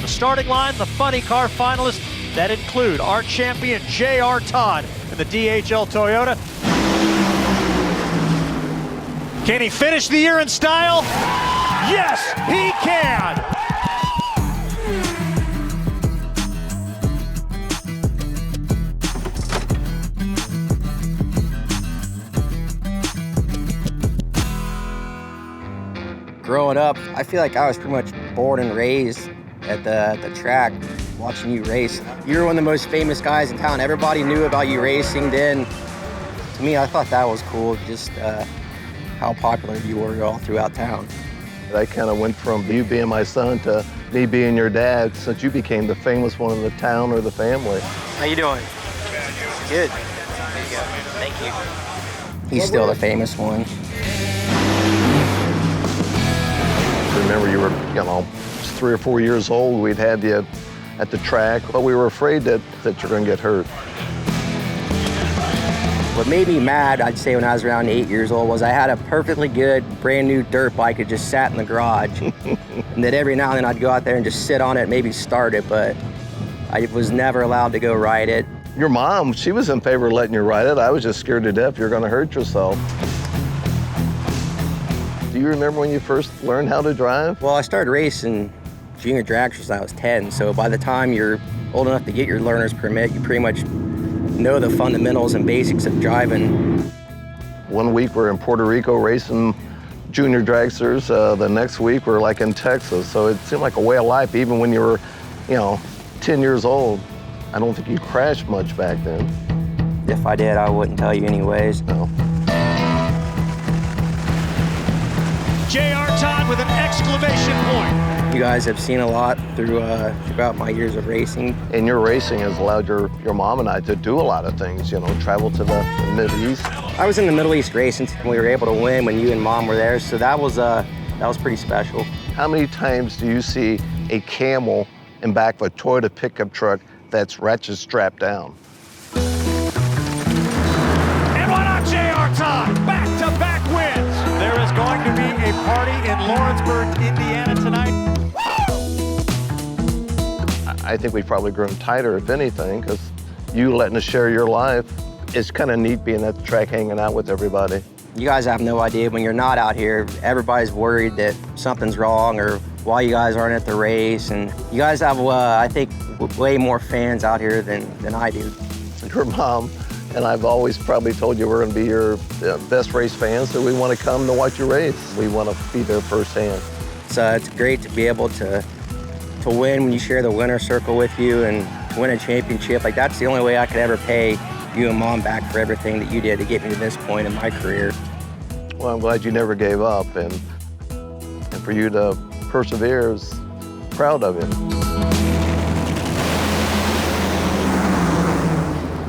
the starting line, the funny car finalists that include our champion J.R. Todd in the DHL Toyota. Can he finish the year in style? Yes, he can! Growing up, I feel like I was pretty much born and raised at the track, watching you race. You were one of the most famous guys in town. Everybody knew about you racing then. To me, I thought that was cool, just how popular you were all throughout town. I kind of went from you being my son to me being your dad, since you became the famous one in the town or the family. How you doing? Good. There you go. Thank you. He's still the famous one. Remember, you were, 3 or 4 years old. We'd had you at the track, but we were afraid that you're going to get hurt. What made me mad, I'd say, when I was around 8 years old, was I had a perfectly good, brand new dirt bike that just sat in the garage. And that every now and then I'd go out there and just sit on it, maybe start it, but I was never allowed to go ride it. Your mom, she was in favor of letting you ride it. I was just scared to death you're going to hurt yourself. Do you remember when you first learned how to drive? Well, I started racing junior drag since I was 10, so by the time you're old enough to get your learner's permit, you pretty much know the fundamentals and basics of driving. One week we're in Puerto Rico racing junior dragsters. The next week we're like in Texas. So it seemed like a way of life, even when you were, 10 years old. I don't think you crashed much back then. If I did, I wouldn't tell you anyways. No. J.R. Todd with an exclamation point. You guys have seen a lot throughout my years of racing. And your racing has allowed your mom and I to do a lot of things, travel to the Middle East. I was in the Middle East racing and we were able to win when you and Mom were there, so that was pretty special. How many times do you see a camel in back of a Toyota pickup truck that's ratchet strapped down? And why not J.R. Todd? Back-to-back wins. There is going to be a party in Lawrenceburg, Indiana tonight. I think we've probably grown tighter, if anything, because you letting us share your life. It's kind of neat being at the track hanging out with everybody. You guys have no idea. When you're not out here, everybody's worried that something's wrong or why you guys aren't at the race. And you guys have, I think, way more fans out here than I do. Your mom and I've always probably told you we're going to be your best race fans, so we want to come to watch you race. We want to be there firsthand. It's great to be able to win when you share the winner's circle with you and to win a championship. Like, that's the only way I could ever pay you and Mom back for everything that you did to get me to this point in my career. Well, I'm glad you never gave up, and for you to persevere, is proud of you.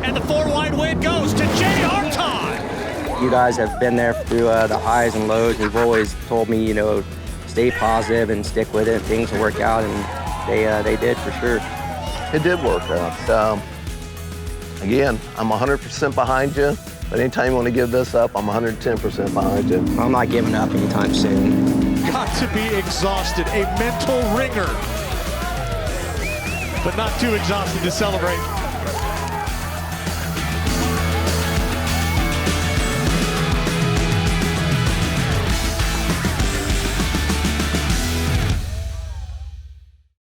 And the 4-wide win goes to J.R. Todd. You guys have been there through the highs and lows. You've always told me, stay positive and stick with it. Things will work out, and they did for sure. It did work out. Again, I'm 100% behind you, but anytime you want to give this up, I'm 110% behind you. I'm not giving up anytime soon. Got to be exhausted, a mental ringer, but not too exhausted to celebrate.